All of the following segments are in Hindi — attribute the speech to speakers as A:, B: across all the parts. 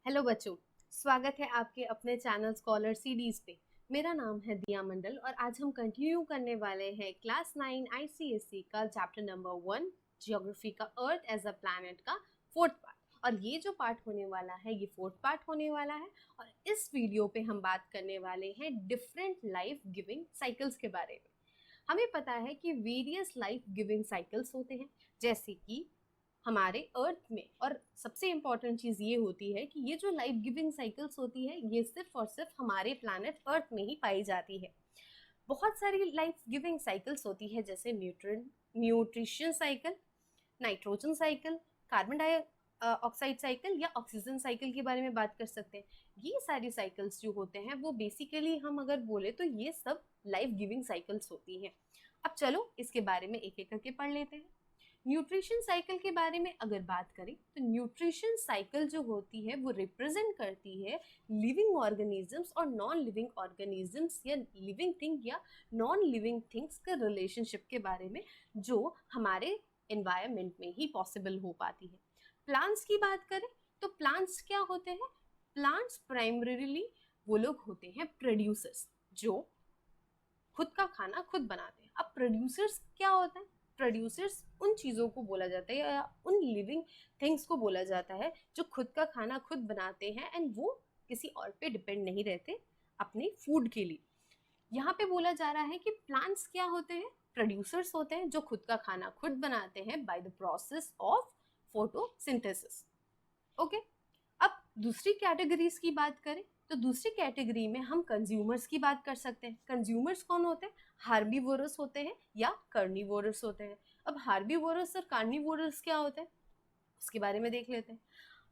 A: हेलो बच्चों, स्वागत है आपके अपने चैनल स्कॉलर सीरीज पे। मेरा नाम है दिया मंडल और आज हम कंटिन्यू करने वाले हैं क्लास 9 आईसीएसई का चैप्टर नंबर 1 जियोग्राफी का अर्थ एज अ प्लैनेट का फोर्थ पार्ट। और ये जो पार्ट होने वाला है ये फोर्थ पार्ट होने वाला है। और इस वीडियो पे हम बात करने वाले हैं डिफरेंट लाइफ गिविंग साइकिल्स के बारे में। हमें पता है कि वेरियस लाइफ गिविंग साइकिल्स होते हैं, जैसे कि हमारे अर्थ में। और सबसे इम्पॉर्टेंट चीज़ ये होती है कि ये जो लाइफ गिविंग साइकिल्स होती है ये सिर्फ और सिर्फ हमारे प्लैनेट अर्थ में ही पाई जाती है। बहुत सारी लाइफ गिविंग साइकिल्स होती है, जैसे nutrition cycle, nitrogen cycle, carbon dioxide cycle या ऑक्सीजन साइकिल के बारे में बात कर सकते हैं। ये सारी साइकिल्स जो होते हैं वो बेसिकली हम अगर बोले तो ये सब लाइफ गिविंग साइकिल्स होती हैं। अब चलो इसके बारे में एक एक करके पढ़ लेते हैं। न्यूट्रिशन साइकिल के बारे में अगर बात करें तो न्यूट्रिशन साइकिल जो होती है वो रिप्रेजेंट करती है लिविंग ऑर्गेनिजम्स और नॉन लिविंग ऑर्गेनिजम्स या लिविंग थिंग या नॉन लिविंग थिंग्स के रिलेशनशिप के बारे में, जो हमारे एनवायरनमेंट में ही पॉसिबल हो पाती है। प्लांट्स की बात करें तो प्लांट्स क्या होते हैं? प्लांट्स प्राइमरीली वो लोग होते हैं प्रोड्यूसर्स, जो खुद का खाना खुद बनाते हैं। अब प्रोड्यूसर्स क्या होता है? प्रोड्यूसर्स उन चीज़ों को बोला जाता है या उन लिविंग थिंग्स को बोला जाता है जो खुद का खाना खुद बनाते हैं एंड वो किसी और पे डिपेंड नहीं रहते अपने फूड के लिए। यहाँ पे बोला जा रहा है कि प्लांट्स क्या होते हैं? प्रोड्यूसर्स होते हैं जो खुद का खाना खुद बनाते हैं by the process of photosynthesis. Okay, अब दूसरी कैटेगरीज की बात करें तो दूसरी कैटेगरी में हम कंज्यूमर्स की बात कर सकते हैं। कंज्यूमर्स कौन होते हैं? हार्बीवोरस होते हैं या कार्निवोरस होते हैं। अब हार्बीवोरस और कार्निवोरस क्या होते हैं उसके बारे में देख लेते हैं।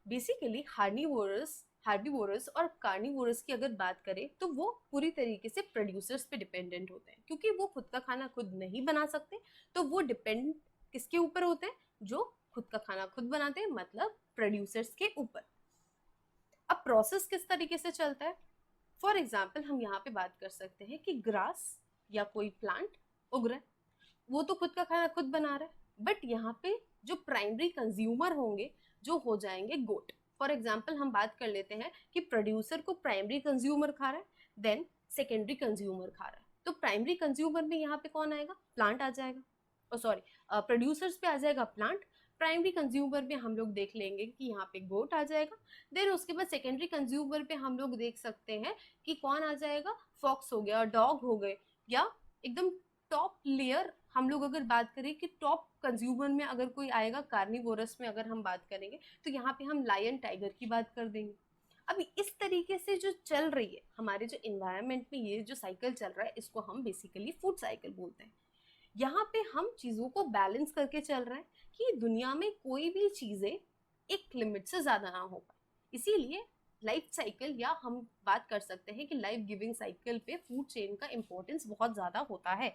A: बेसिकली हार्बीवोरस और कार्निवोरस की अगर बात करें तो वो पूरी तरीके से प्रोड्यूसर्स पे डिपेंडेंट होते हैं, क्योंकि वो खुद का खाना खुद नहीं बना सकते। तो वो डिपेंड किसके ऊपर होते हैं? जो खुद का खाना खुद बनाते हैं, मतलब प्रोड्यूसर्स के ऊपर। अब प्रोसेस किस तरीके से चलता है? फॉर एग्जाम्पल हम यहाँ पे बात कर सकते हैं कि ग्रास या कोई प्लांट उग रहा है, वो तो खुद का खाना खुद बना रहा है, बट यहाँ पे जो प्राइमरी कंज्यूमर होंगे जो हो जाएंगे गोट। फॉर एग्जाम्पल हम बात कर लेते हैं कि प्रोड्यूसर को प्राइमरी कंज्यूमर खा रहा है, देन सेकेंडरी कंज्यूमर खा रहा है। तो प्राइमरी कंज्यूमर में यहाँ पे कौन आएगा? प्लांट आ जाएगा। और सॉरी, प्रोड्यूसर्स पे आ जाएगा प्लांट। प्राइमरी कंज्यूमर में हम लोग देख लेंगे कि यहाँ पे गोट आ जाएगा। देन उसके बाद सेकेंडरी कंज्यूमर पे हम लोग देख सकते हैं कि कौन आ जाएगा? फॉक्स हो गया, डॉग हो गए, या एकदम टॉप लेयर हम लोग अगर बात करें कि टॉप कंज्यूमर में अगर कोई आएगा कार्निवोरस में अगर हम बात करेंगे तो यहाँ पे हम लायन टाइगर की बात कर देंगे। अब इस तरीके से जो चल रही है हमारे जो इन्वायरमेंट में, ये जो साइकिल चल रहा है इसको हम बेसिकली फूड साइकिल बोलते हैं। यहाँ पे हम चीज़ों को बैलेंस करके चल रहे हैं कि दुनिया में कोई भी चीज़ें एक लिमिट से ज़्यादा ना हो पाए। इसीलिए लाइफ साइकिल, या हम बात कर सकते हैं कि लाइफ गिविंग साइकिल पे फूड चेन का इम्पोर्टेंस बहुत ज़्यादा होता है।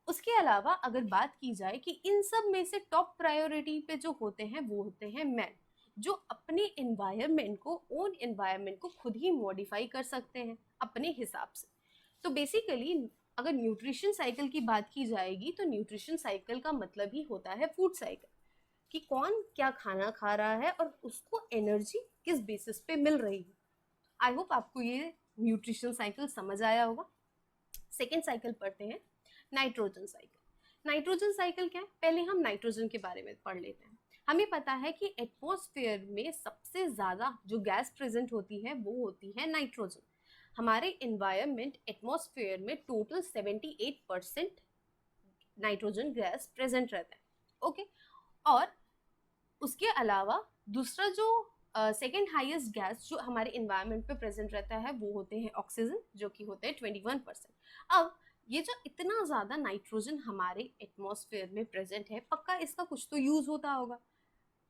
A: उसके अलावा अगर बात की जाए कि इन सब में से टॉप प्रायोरिटी पे जो होते हैं वो होते हैं मैन, जो अपने एनवायरनमेंट को, ओन एनवायरनमेंट को खुद ही मॉडिफाई कर सकते हैं अपने हिसाब से। तो बेसिकली अगर न्यूट्रिशन साइकिल की बात की जाएगी तो न्यूट्रिशन साइकिल का मतलब ही होता है फूड साइकिल, कि कौन क्या खाना खा रहा है और उसको एनर्जी किस बेसिस पे मिल रही है। आई होप आपको ये न्यूट्रिशन साइकिल समझ आया होगा। सेकेंड साइकिल पढ़ते हैं, नाइट्रोजन साइकिल। नाइट्रोजन साइकिल क्या है? पहले हम नाइट्रोजन के बारे में पढ़ लेते हैं। हमें पता है कि एटमॉस्फेयर में सबसे ज़्यादा जो गैस प्रेजेंट होती है वो होती है नाइट्रोजन। हमारे इन्वायरमेंट एटमॉस्फेयर में टोटल 78% नाइट्रोजन गैस प्रेजेंट रहता है। ओके, और उसके अलावा दूसरा जो सेकेंड हाईएस्ट गैस जो हमारे इन्वायरमेंट पे प्रेजेंट रहता है वो होते हैं ऑक्सीजन, जो कि होते हैं 21%। अब ये जो इतना ज़्यादा नाइट्रोजन हमारे एटमॉस्फेयर में प्रेजेंट है, पक्का इसका कुछ तो यूज़ होता होगा,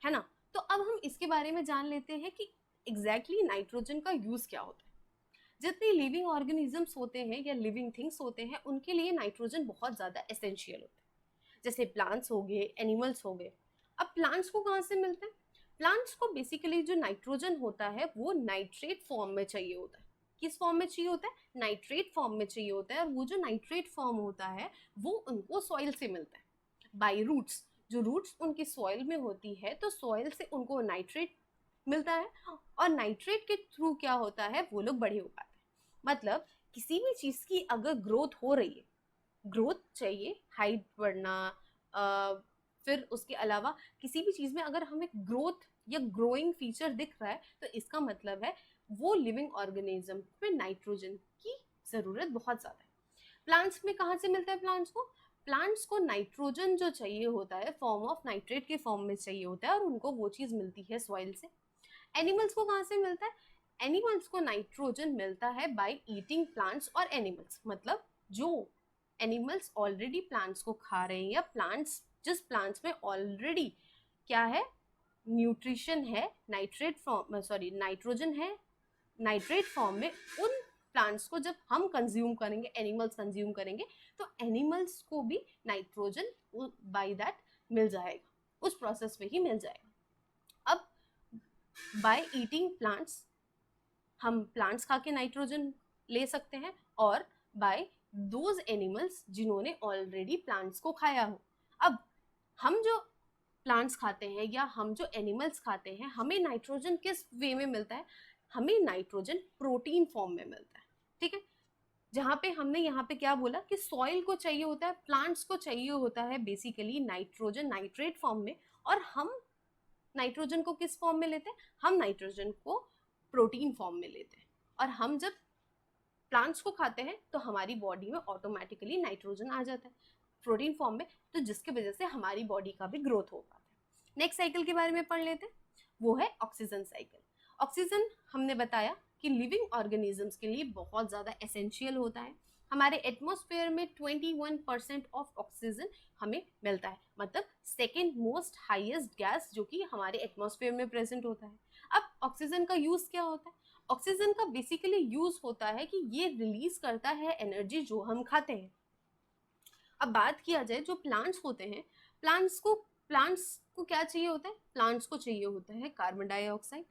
A: है ना? तो अब हम इसके बारे में जान लेते हैं कि एग्जैक्टली नाइट्रोजन का यूज़ क्या होता है। जितने लिविंग ऑर्गेनिजम्स होते हैं या लिविंग थिंग्स होते हैं उनके लिए नाइट्रोजन बहुत ज़्यादा एसेंशियल होता है। जैसे प्लांट्स हो गए, एनिमल्स हो गए। अब प्लांट्स को कहाँ से मिलता है? प्लांट्स को बेसिकली जो नाइट्रोजन होता है वो नाइट्रेट फॉर्म में चाहिए होता है। किस फॉर्म में चाहिए होता है? नाइट्रेट फॉर्म में चाहिए होता है। और वो जो नाइट्रेट फॉर्म होता है वो उनको सॉइल से मिलता है बाय रूट्स। जो रूट्स उनकी सॉइल में होती है तो सॉइल से उनको नाइट्रेट मिलता है, और नाइट्रेट के थ्रू क्या होता है, वो लोग बड़े हो पाते हैं। मतलब किसी भी चीज की अगर ग्रोथ हो रही है, ग्रोथ चाहिए, हाइट बढ़ना, फिर उसके अलावा किसी भी चीज में अगर हमें ग्रोथ या ग्रोइंग फीचर दिख रहा है, तो इसका मतलब है वो लिविंग ऑर्गेनिज्म में नाइट्रोजन की जरूरत बहुत ज्यादा है। प्लांट्स में कहाँ से मिलता है प्लांट्स को नाइट्रोजन जो चाहिए होता है फॉर्म ऑफ नाइट्रेट के फॉर्म में चाहिए होता है, और उनको वो चीज मिलती है सॉइल से। एनिमल्स को कहाँ से मिलता है, एनिमल्स को नाइट्रोजन मिलता है बाय ईटिंग प्लांट्स और एनिमल्स। मतलब जो एनिमल्स ऑलरेडी प्लांट्स को खा रहे हैं, या प्लांट्स जिस प्लांट्स में ऑलरेडी क्या है, न्यूट्रिशन है, नाइट्रेट फॉर्म सॉरी नाइट्रोजन है नाइट्रेट फॉर्म में, उन प्लांट्स को जब हम कंज्यूम करेंगे, एनिमल्स कंज्यूम करेंगे, तो एनिमल्स को भी नाइट्रोजन बाय दैट मिल जाएगा, उस प्रोसेस में ही मिल जाएगा। अब बाय ईटिंग प्लांट्स हम प्लांट्स खा के नाइट्रोजन ले सकते हैं, और बाय दोज एनिमल्स जिन्होंने ऑलरेडी प्लांट्स को खाया हो। अब हम जो प्लांट्स खाते हैं या हम जो एनिमल्स खाते हैं, हमें नाइट्रोजन किस वे में मिलता है, हमें नाइट्रोजन प्रोटीन फॉर्म में मिलता है। ठीक है, जहाँ पे हमने यहाँ पे क्या बोला कि सॉइल को चाहिए होता है, प्लांट्स को चाहिए होता है बेसिकली नाइट्रोजन नाइट्रेट फॉर्म में, और हम नाइट्रोजन को किस फॉर्म में लेते हैं, हम नाइट्रोजन को प्रोटीन फॉर्म में लेते हैं। और हम जब प्लांट्स को खाते हैं तो हमारी बॉडी में ऑटोमेटिकली नाइट्रोजन आ जाता है प्रोटीन फॉर्म में, तो जिसकी वजह से हमारी बॉडी का भी ग्रोथ हो पाता है। नेक्स्ट साइकिल के बारे में पढ़ लेते हैं, वो है ऑक्सीजन साइकिल। ऑक्सीजन हमने बताया कि लिविंग ऑर्गेनिजम्स के लिए बहुत ज़्यादा एसेंशियल होता है। हमारे एटमॉस्फेयर में 21% ऑफ ऑक्सीजन हमें मिलता है, मतलब सेकेंड मोस्ट हाईएस्ट गैस जो कि हमारे एटमॉस्फेयर में प्रेजेंट होता है। अब ऑक्सीजन का यूज़ क्या होता है, ऑक्सीजन का बेसिकली यूज़ होता है कि ये रिलीज करता है एनर्जी जो हम खाते हैं। अब बात किया जाए जो प्लांट्स होते हैं, प्लांट्स को क्या चाहिए होता है, प्लांट्स को चाहिए होता है कार्बन डाइऑक्साइड,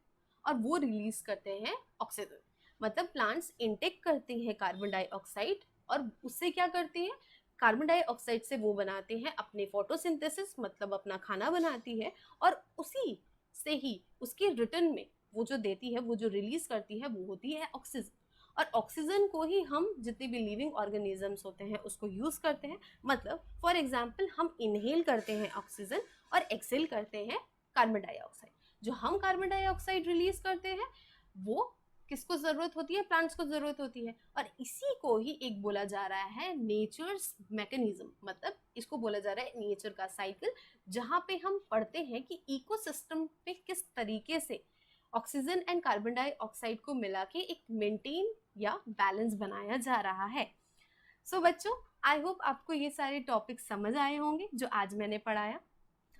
A: और वो रिलीज करते हैं ऑक्सीजन। मतलब प्लांट्स इनटेक करते हैं कार्बन डाइऑक्साइड, और उससे क्या करते हैं, कार्बन डाइऑक्साइड से वो बनाते हैं अपने फोटोसिंथेसिस, मतलब अपना खाना बनाती है, और उसी से ही उसके रिटर्न में वो जो देती है, वो जो रिलीज करती है, वो होती है ऑक्सीजन। और ऑक्सीजन को ही हम जितने भी लिविंग ऑर्गेनिजम्स होते हैं उसको यूज करते हैं। मतलब फॉर एग्जाम्पल हम इनहेल करते हैं ऑक्सीजन और एक्सेल करते हैं कार्बन डाइऑक्साइड। जो हम कार्बन डाइऑक्साइड रिलीज करते हैं वो किसको जरूरत होती है, प्लांट्स को जरूरत होती है। और इसी को ही एक बोला जा रहा है नेचर्स मैकेनिज्म, मतलब इसको बोला जा रहा है नेचर का साइकिल, जहाँ पे हम पढ़ते हैं कि इकोसिस्टम पे किस तरीके से ऑक्सीजन एंड कार्बन डाइऑक्साइड को मिला के एक मेंटेन या बैलेंस बनाया जा रहा है। सो बच्चों, आई होप आपको ये सारे टॉपिक समझ आए होंगे जो आज मैंने पढ़ाया।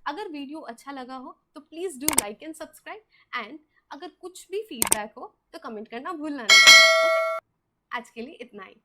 A: अगर वीडियो अच्छा लगा हो तो please do like and subscribe, and अगर कुछ भी फीडबैक हो तो कमेंट करना भूलना नहीं। ओके, आज के लिए इतना ही।